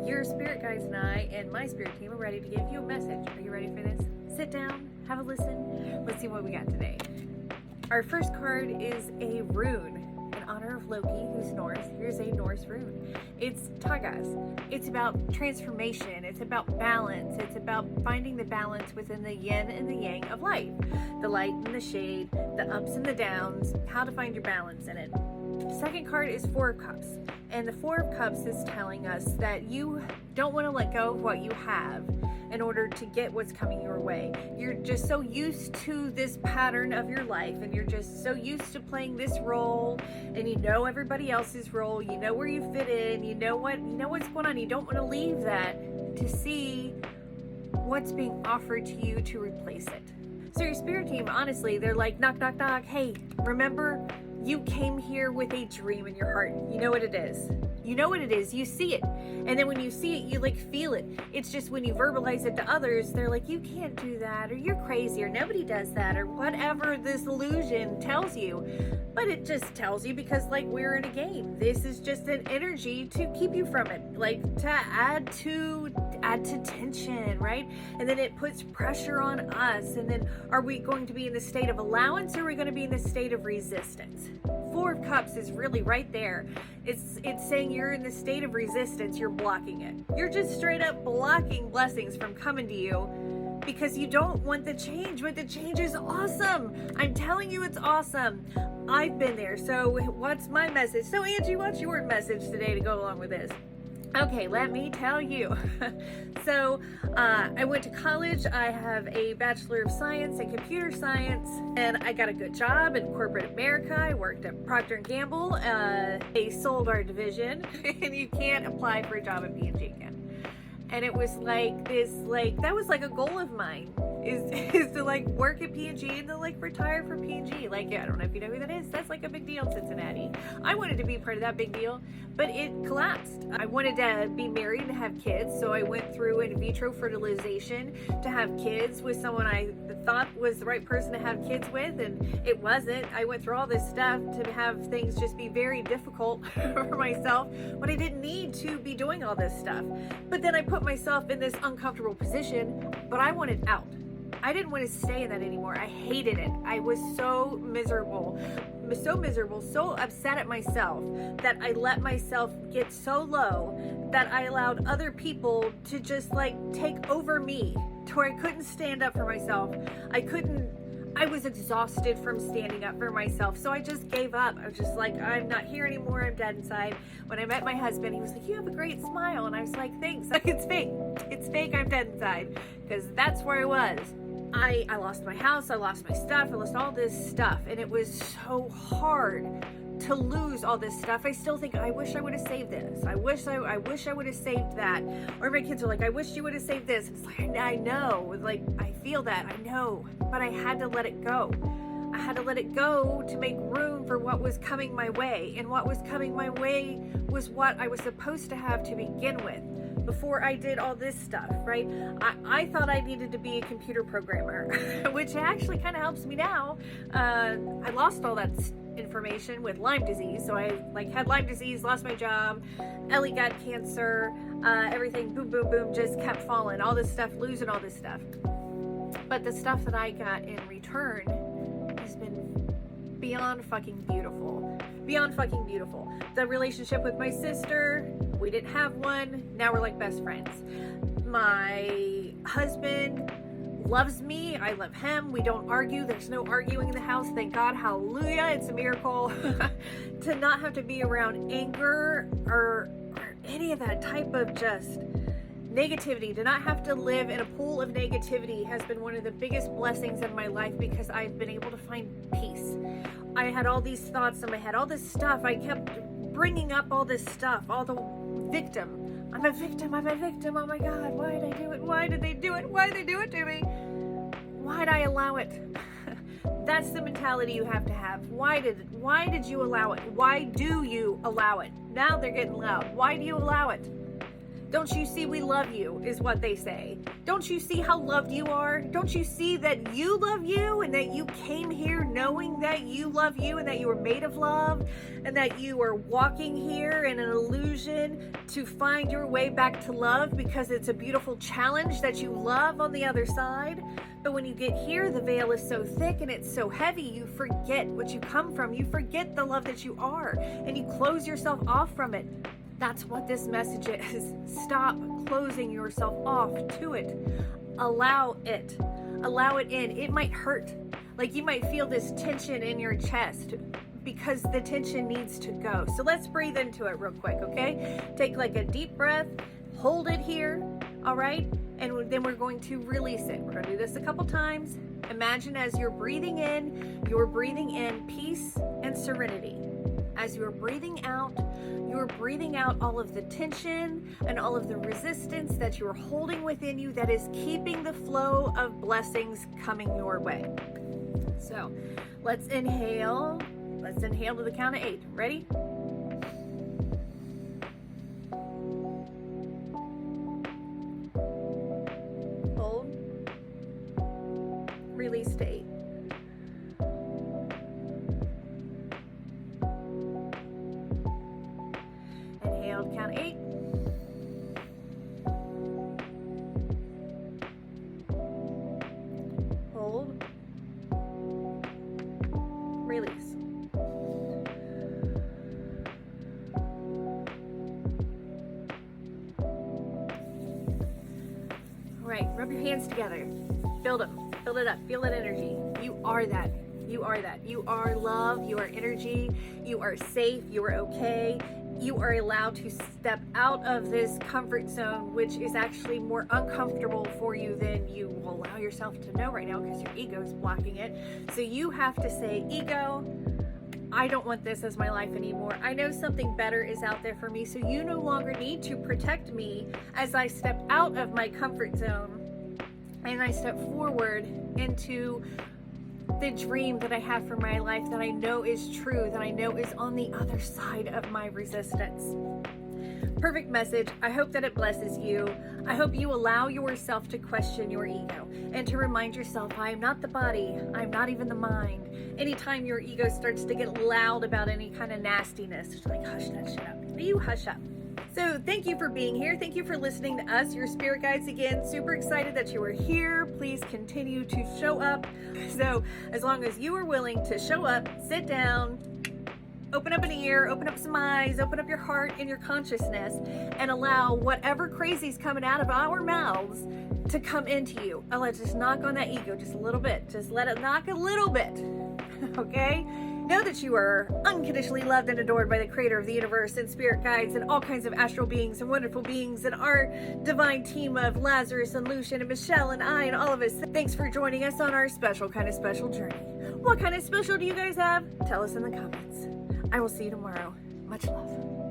Your spirit guides and I and my spirit team are ready to give you a message. Are you ready for this? Sit down, have a listen. Let's see what we got today. Our first card is a rune in honor of Loki, who's Norse. Here's a Norse rune. It's Dagaz. It's about transformation. It's about balance. It's about finding the balance within the yin and the yang of life. The light and the shade, the ups and the downs, how to find your balance in it. Second card is Four of Cups. And the Four of Cups is telling us that you don't want to let go of what you have in order to get what's coming your way. You're just so used to this pattern of your life, and you're just so used to playing this role, and you know everybody else's role, you know where you fit in, you know what's going on. You don't want to leave that to see what's being offered to you to replace it. So your spirit team, honestly, they're like, knock, knock, knock. Hey, remember, you came here with a dream in your heart. You know what it is. You know what it is. You see it. And then when you see it, you like feel it. It's just when you verbalize it to others, they're like, you can't do that, or you're crazy, or nobody does that, or whatever this illusion tells you. But it just tells you because like we're in a game. This is just an energy to keep you from it. Like to add to tension, right? And then it puts pressure on us. And then are we going to be in the state of allowance, or are we going to be in the state of resistance? Four of Cups is really right there. It's saying you're in the state of resistance. You're blocking it. You're just straight up blocking blessings from coming to you because you don't want the change, but the change is awesome. I'm telling you, it's awesome. I've been there. So what's my message? So Angie, what's your message today to go along with this? Okay, let me tell you. So I went to college. I have a Bachelor of Science in Computer Science, and I got a good job in corporate America. I worked at Procter & Gamble. They sold our division, and you can't apply for a job at P&G again. And it was like this, like, that was like a goal of mine, is to like work at P&G and to like retire from P&G. Like, I don't know if you know who that is. That's like a big deal in Cincinnati. I wanted to be part of that big deal, but it collapsed. I wanted to be married and have kids, so I went through in vitro fertilization to have kids with someone I thought was the right person to have kids with, and it wasn't. I went through all this stuff to have things just be very difficult for myself when I didn't need to be doing all this stuff. But then I put myself in this uncomfortable position, but I wanted out. I didn't want to stay in that anymore. I hated it. I was so miserable, so upset at myself that I let myself get so low that I allowed other people to just like take over me to where I couldn't stand up for myself. I was exhausted from standing up for myself. So I just gave up. I was just like, I'm not here anymore. I'm dead inside. When I met my husband, he was like, you have a great smile. And I was like, thanks. Like, it's fake. It's fake. I'm dead inside. Because that's where I was. I lost my house. I lost my stuff. I lost all this stuff. And it was so hard to lose all this stuff. I still think, I wish I would have saved this. I wish I would have saved that. Or my kids are like, I wish you would have saved this. It's like, I know. Like, I feel that. I know. But I had to let it go. I had to let it go to make room for what was coming my way. And what was coming my way was what I was supposed to have to begin with before I did all this stuff, right? I thought I needed to be a computer programmer, which actually kind of helps me now. I lost all that information with Lyme disease. So I like had Lyme disease, lost my job, Ellie got cancer, everything boom, boom, boom, just kept falling. All this stuff, losing all this stuff. But the stuff that I got in return has been beyond fucking beautiful. Beyond fucking beautiful. The relationship with my sister, we didn't have one. Now we're like best friends. My husband loves me. I love him. We don't argue. There's no arguing in the house. Thank God. Hallelujah. It's a miracle. To not have to be around anger or any of that type of just negativity, to not have to live in a pool of negativity has been one of the biggest blessings in my life because I've been able to find peace. I had all these thoughts in my head, all this stuff. I kept bringing up all this stuff, all the victim. I'm a victim. Oh my God, why did I do it? Why did they do it? Why did they do it to me? Why did I allow it? That's the mentality you have to have. Why did you allow it? Why do you allow it? Now they're getting loud. Why do you allow it? Don't you see we love you, is what they say. Don't you see how loved you are? Don't you see that you love you and that you came here knowing that you love you and that you were made of love and that you are walking here in an illusion to find your way back to love because it's a beautiful challenge that you love on the other side? But when you get here, the veil is so thick and it's so heavy, you forget what you come from. You forget the love that you are and you close yourself off from it. That's what this message is. Stop closing yourself off to it. Allow it. Allow it in. It might hurt. Like you might feel this tension in your chest because the tension needs to go. So let's breathe into it real quick, okay? Take like a deep breath. Hold it here, all right? And then we're going to release it. We're going to do this a couple times. Imagine as you're breathing in peace and serenity. As you're breathing out all of the tension and all of the resistance that you're holding within you that is keeping the flow of blessings coming your way. So let's inhale. Let's inhale to the count of 8. Ready? Hold. Release to 8. Count 8. Hold. Release. All right, rub your hands together. Build them. Build it up. Feel that energy. You are that. You are that. You are love. You are energy. You are safe. You are okay. You are allowed to step out of this comfort zone, which is actually more uncomfortable for you than you will allow yourself to know right now because your ego is blocking it. So you have to say, ego, I don't want this as my life anymore. I know something better is out there for me, so you no longer need to protect me as I step out of my comfort zone and I step forward into the dream that I have for my life that I know is true, that I know is on the other side of my resistance. Perfect message. I hope that it blesses you. I hope you allow yourself to question your ego and to remind yourself, I am not the body. I'm not even the mind. Anytime your ego starts to get loud about any kind of nastiness, it's like, hush that shit up. You hush up. So thank you for being here. Thank you for listening to us, your spirit guides again. Super excited that you are here. Please continue to show up. So as long as you are willing to show up, sit down, open up an ear, open up some eyes, open up your heart and your consciousness, and allow whatever crazy's coming out of our mouths to come into you. Oh, let's just knock on that ego just a little bit. Just let it knock a little bit. Okay? Know that you are unconditionally loved and adored by the creator of the universe and spirit guides and all kinds of astral beings and wonderful beings and our divine team of Lazarus and Lucian and Michelle and I and all of us. Thanks for joining us on our special kind of special journey. What kind of special do you guys have? Tell us in the comments. I will see you tomorrow. Much love.